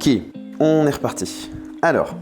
Ok, on est reparti. Alors,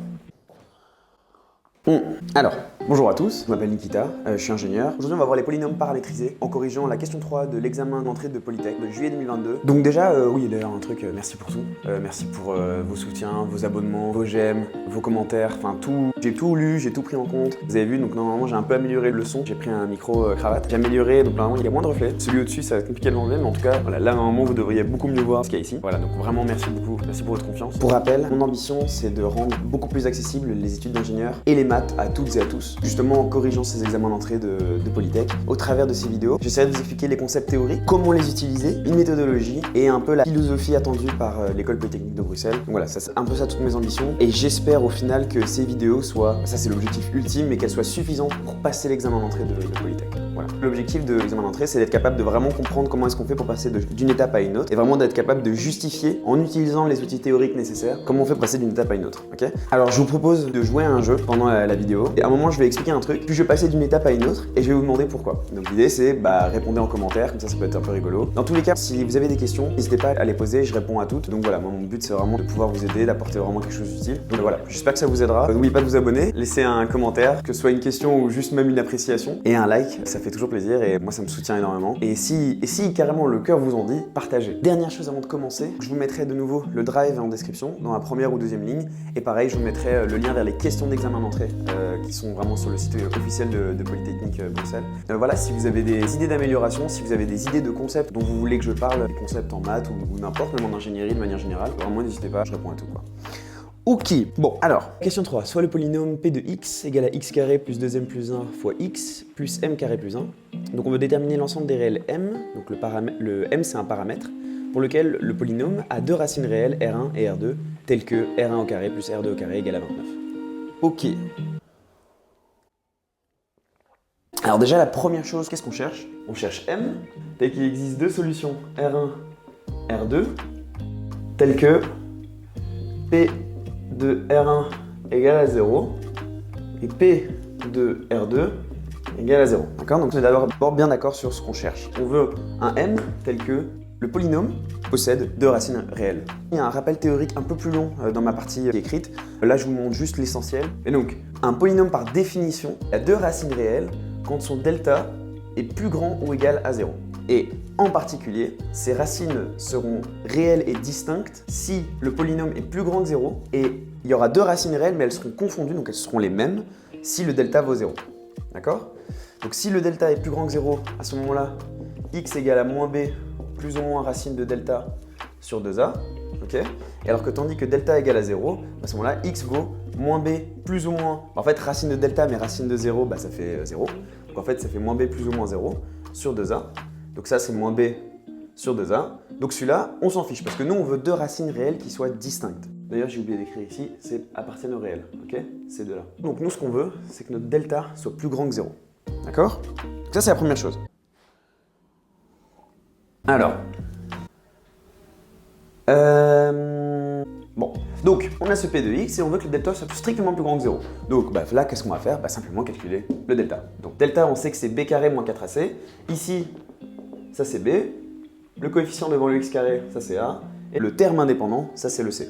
bonjour à tous, je m'appelle Nikita, je suis ingénieur. Aujourd'hui on va voir les polynômes paramétrisés en corrigeant la question 3 de l'examen d'entrée de Polytech de juillet 2022. Donc déjà, oui d'ailleurs un truc, merci pour tout. Merci pour vos soutiens, vos abonnements, vos j'aime, vos commentaires, enfin tout. J'ai tout lu, j'ai tout pris en compte. Vous avez vu, donc normalement j'ai un peu amélioré le son, j'ai pris un micro cravate. J'ai amélioré, donc normalement il y a moins de reflets. Celui au-dessus ça va être compliqué de l'enlever, mais en tout cas, voilà, là normalement vous devriez beaucoup mieux voir ce qu'il y a ici. Voilà, donc vraiment merci beaucoup, merci pour votre confiance. Pour rappel, mon ambition c'est de rendre beaucoup plus accessibles les études d'ingénieur et les maths à toutes et à tous, justement en corrigeant ces examens d'entrée de Polytech. Au travers de ces vidéos, j'essaierai de vous expliquer les concepts théoriques, comment les utiliser, une méthodologie et un peu la philosophie attendue par l'école polytechnique de Bruxelles. Donc voilà, c'est un peu ça toutes mes ambitions et j'espère au final que ces vidéos soient, ça c'est l'objectif ultime, mais qu'elles soient suffisantes pour passer l'examen d'entrée de Polytech. Voilà. L'objectif de l'examen d'entrée, c'est d'être capable de vraiment comprendre comment est-ce qu'on fait pour passer d'une étape à une autre et vraiment d'être capable de justifier en utilisant les outils théoriques nécessaires comment on fait pour passer d'une étape à une autre. Ok ? Alors je vous propose de jouer à un jeu pendant la vidéo et à un moment je vais expliquer un truc, puis je vais passer d'une étape à une autre et je vais vous demander pourquoi. Donc l'idée c'est répondez en commentaire, comme ça peut être un peu rigolo. Dans tous les cas, si vous avez des questions, n'hésitez pas à les poser, je réponds à toutes. Donc voilà, moi, mon but c'est vraiment de pouvoir vous aider, d'apporter vraiment quelque chose d'utile. Donc voilà, j'espère que ça vous aidera. N'oubliez pas de vous abonner, laissez un commentaire, que ce soit une question ou juste même une appréciation, et un like, ça fait toujours plaisir et moi ça me soutient énormément. Et si carrément le cœur vous en dit, partagez. Dernière chose avant de commencer, je vous mettrai de nouveau le drive en description, dans la première ou deuxième ligne, et pareil, je vous mettrai le lien vers les questions d'examen d'entrée qui sont vraiment sur le site officiel de Polytechnique Bruxelles. Voilà, si vous avez des idées d'amélioration, si vous avez des idées de concepts dont vous voulez que je parle, des concepts en maths ou n'importe, même en ingénierie de manière générale, vraiment n'hésitez pas, je réponds à tout quoi. Ok, bon alors, question 3, soit le polynôme p de x égale à x carré plus 2m plus 1 fois x plus m carré plus 1. Donc on veut déterminer l'ensemble des réels m, donc le m c'est un paramètre, pour lequel le polynôme a deux racines réelles R1 et R2, telles que R1 au carré plus R2 au carré égale à 29. Ok. Alors déjà la première chose, qu'est-ce qu'on cherche? On cherche m, tel qu'il existe deux solutions R1, R2, telles que P de R1 égale à 0 et P de R2 égale à 0. D'accord? Donc on est d'abord bien d'accord sur ce qu'on cherche. On veut un m tel que le polynôme possède deux racines réelles. Il y a un rappel théorique un peu plus long dans ma partie écrite. Là je vous montre juste l'essentiel. Et donc un polynôme par définition a deux racines réelles quand son delta est plus grand ou égal à 0. Et en particulier, ces racines seront réelles et distinctes si le polynôme est plus grand que 0 et il y aura deux racines réelles mais elles seront confondues, donc elles seront les mêmes si le delta vaut 0. D'accord? Donc si le delta est plus grand que 0, à ce moment-là, x égale à moins b plus ou moins racine de delta sur 2a. Okay, et alors que tandis que delta égale à 0, à ce moment-là, x vaut moins b plus ou moins, en fait racine de delta mais racine de 0, ça fait 0. Donc en fait ça fait moins b plus ou moins 0 sur 2a. Donc ça c'est moins b sur 2a. Donc celui-là, on s'en fiche parce que nous on veut deux racines réelles qui soient distinctes. D'ailleurs j'ai oublié d'écrire ici, c'est appartiennent au réel, ok? Ces deux-là. Donc nous ce qu'on veut, c'est que notre delta soit plus grand que 0. D'accord? Donc ça c'est la première chose. Alors... Bon, donc on a ce P de x et on veut que le delta soit strictement plus grand que 0. Donc là, qu'est-ce qu'on va faire? Simplement calculer le delta. Donc delta, on sait que c'est b carré moins 4ac. Ici, ça c'est b. Le coefficient devant le x carré, ça c'est a. Et le terme indépendant, ça c'est le c.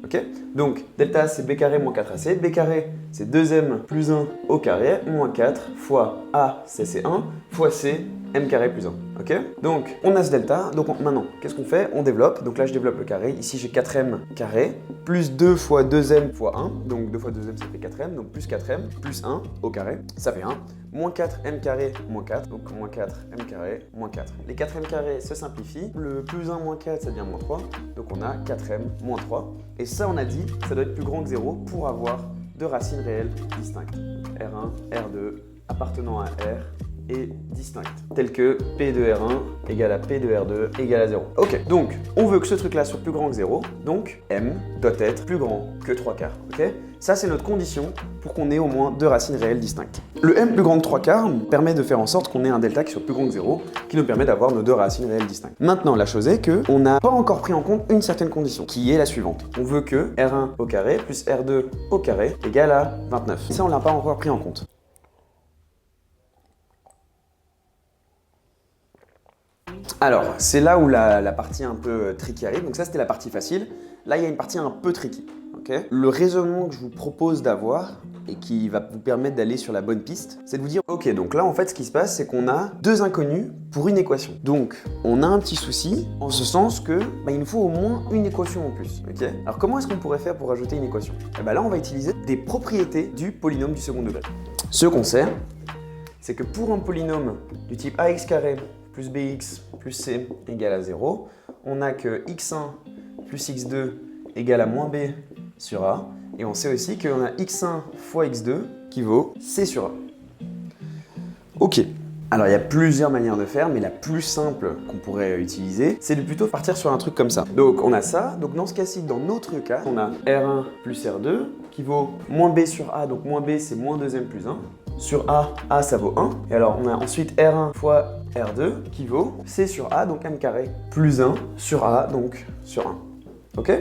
Ok? Donc delta c'est b carré moins 4ac. B carré c'est 2m plus 1 au carré moins 4 fois a, c'est 1, fois c, m carré plus 1. Ok? Donc on a ce delta, donc maintenant qu'est-ce qu'on fait? On développe, donc là je développe le carré, ici j'ai 4m carré, plus 2 fois 2m fois 1, donc 2 fois 2m ça fait 4m, donc plus 4m, plus 1 au carré, ça fait 1, moins 4m carré, moins 4, donc moins 4m carré, moins 4. Les 4m carrés se simplifient, le plus 1 moins 4 ça devient moins 3, donc on a 4m moins 3, et ça on a dit, ça doit être plus grand que 0 pour avoir deux racines réelles distinctes, R1, R2, appartenant à R, et distinctes, telles que P de R1 égale à P de R2 égale à 0. Ok, donc on veut que ce truc-là soit plus grand que 0, donc M doit être plus grand que 3/4. Ok, ça c'est notre condition pour qu'on ait au moins deux racines réelles distinctes. Le M plus grand que 3/4 permet de faire en sorte qu'on ait un delta qui soit plus grand que 0, qui nous permet d'avoir nos deux racines réelles distinctes. Maintenant, la chose est qu'on n'a pas encore pris en compte une certaine condition, qui est la suivante. On veut que R1 au carré plus R2 au carré égale à 29. Ça, on l'a pas encore pris en compte. Alors, c'est là où la partie un peu tricky arrive. Donc ça, c'était la partie facile. Là, il y a une partie un peu tricky. Okay, le raisonnement que je vous propose d'avoir et qui va vous permettre d'aller sur la bonne piste, c'est de vous dire, ok, donc là, en fait, ce qui se passe, c'est qu'on a deux inconnus pour une équation. Donc, on a un petit souci, en ce sens que il nous faut au moins une équation en plus. Okay, alors, comment est-ce qu'on pourrait faire pour ajouter une équation? Là, on va utiliser des propriétés du polynôme du second degré. Ce qu'on sait, c'est que pour un polynôme du type ax carré plus bx plus c égale à 0, on a que x1 plus x2 égale à moins b sur a, et on sait aussi qu'on a x1 fois x2 qui vaut c sur a. Ok, alors il y a plusieurs manières de faire, mais la plus simple qu'on pourrait utiliser, c'est de plutôt partir sur un truc comme ça. Donc on a ça, donc dans ce cas-ci, dans notre cas, on a R1 plus R2 qui vaut moins b sur a, donc moins b c'est moins 2m plus 1. Sur A ça vaut 1. Et alors on a ensuite R1 fois R2 qui vaut C sur A, donc m carré, plus 1 sur A, donc sur 1. Ok?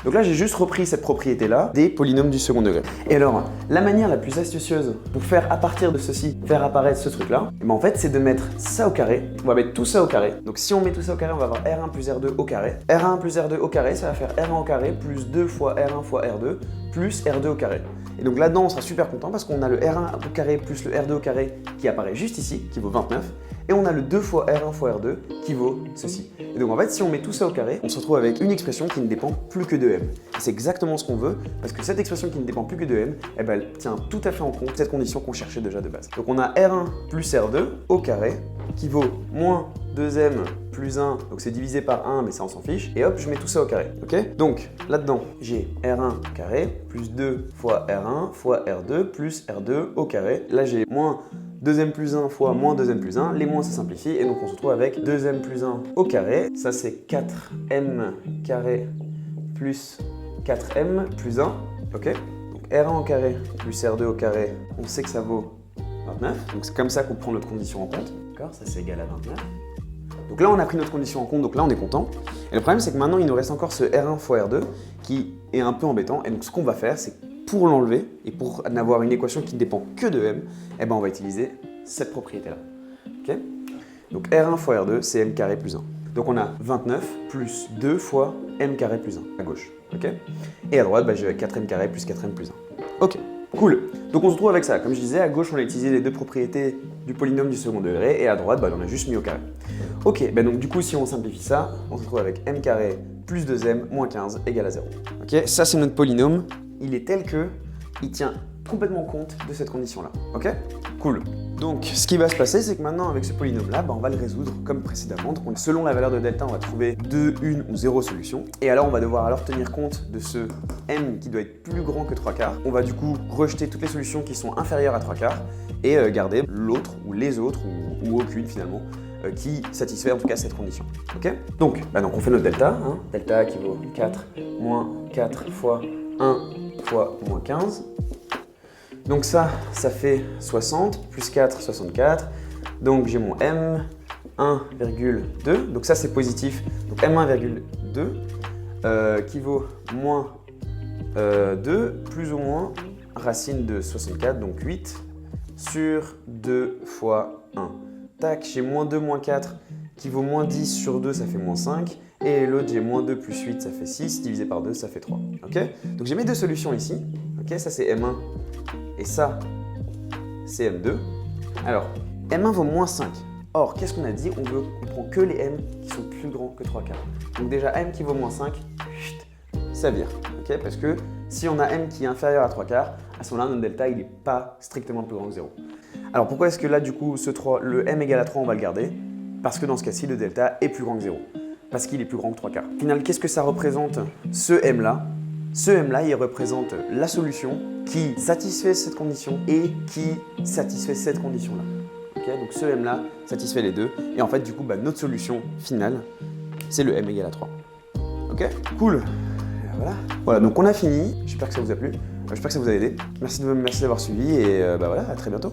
Donc là j'ai juste repris cette propriété-là des polynômes du second degré. Et alors, la manière la plus astucieuse pour faire à partir de ceci, faire apparaître ce truc-là, en fait c'est de mettre ça au carré. On va mettre tout ça au carré. Donc si on met tout ça au carré, on va avoir R1 plus R2 au carré. R1 plus R2 au carré, ça va faire R1 au carré plus 2 fois R1 fois R2 plus R2 au carré. Et donc là-dedans, on sera super content parce qu'on a le R1 au carré plus le R2 au carré qui apparaît juste ici, qui vaut 29. Et on a le 2 fois R1 fois R2 qui vaut ceci. Et donc en fait, si on met tout ça au carré, on se retrouve avec une expression qui ne dépend plus que de m. Et c'est exactement ce qu'on veut, parce que cette expression qui ne dépend plus que de m, elle tient tout à fait en compte cette condition qu'on cherchait déjà de base. Donc on a R1 plus R2 au carré qui vaut moins 2m plus 1, donc c'est divisé par 1, mais ça on s'en fiche, et hop, je mets tout ça au carré, ok? Donc, là-dedans, j'ai R1 au carré, plus 2 fois R1 fois R2, plus R2 au carré. Là, j'ai moins 2m plus 1 fois moins 2m plus 1, les moins ça simplifie, et donc on se retrouve avec 2m plus 1 au carré, ça c'est 4m carré plus 4m plus 1, ok? Donc R1 au carré plus R2 au carré, on sait que ça vaut 29, donc c'est comme ça qu'on prend notre condition en compte, d'accord? Ça c'est égal à 29. Donc là, on a pris notre condition en compte, donc là, on est content. Et le problème, c'est que maintenant, il nous reste encore ce R1 fois R2 qui est un peu embêtant. Et donc, ce qu'on va faire, c'est pour l'enlever et pour n'avoir une équation qui ne dépend que de m, on va utiliser cette propriété-là. Okay, donc R1 fois R2, c'est m carré plus 1. Donc on a 29 plus 2 fois m carré plus 1 à gauche. Okay, et à droite, j'ai 4m carré plus 4m plus 1. Ok, cool. Donc on se retrouve avec ça. Comme je disais, à gauche, on a utilisé les deux propriétés du polynôme du second degré, et à droite, on a juste mis au carré. Ok, donc du coup, si on simplifie ça, on se retrouve avec m carré plus 2m moins 15 égale à 0. Ok, ça c'est notre polynôme. Il est tel que il tient complètement compte de cette condition-là. Ok, cool. Donc, ce qui va se passer, c'est que maintenant, avec ce polynôme-là, on va le résoudre comme précédemment. Donc, selon la valeur de delta, on va trouver 2, 1 ou 0 solution. Et alors, on va devoir tenir compte de ce m qui doit être plus grand que 3/4. On va du coup rejeter toutes les solutions qui sont inférieures à 3/4 et garder l'autre ou les autres ou aucune finalement qui satisfait en tout cas cette condition. Ok, donc on fait notre delta. Delta qui vaut 4 moins 4 fois 1 fois moins 15. Donc ça fait 60, plus 4, 64. Donc j'ai mon m 1,2. Donc ça c'est positif. Donc m1,2 qui vaut moins 2 plus ou moins racine de 64, donc 8 sur 2 fois 1. Tac, j'ai moins 2 moins 4 qui vaut moins 10 sur 2, ça fait moins 5. Et l'autre, j'ai moins 2 plus 8, ça fait 6, divisé par 2, ça fait 3. Ok, donc j'ai mes deux solutions ici. Ok, ça c'est M1 et ça c'est M2. Alors, M1 vaut moins 5. Or, qu'est-ce qu'on a dit? On prend que les M qui sont plus grands que 3/4. Donc déjà, M qui vaut moins 5, ça vire. Ok, parce que si on a M qui est inférieur à 3/4, à ce moment-là, notre delta, il n'est pas strictement plus grand que 0. Alors pourquoi est-ce que là, du coup, le M égale à 3, on va le garder? Parce que dans ce cas-ci, le delta est plus grand que 0. Parce qu'il est plus grand que 3/4. Au final, qu'est-ce que ça représente, ce M-là? Ce M-là, il représente la solution qui satisfait cette condition et qui satisfait cette condition-là. Okay, donc ce M-là satisfait les deux. Et en fait, du coup, notre solution finale, c'est le M égale à 3. Ok, cool. Voilà, donc on a fini. J'espère que ça vous a plu. J'espère que ça vous a aidé. Merci d'avoir suivi et voilà, à très bientôt.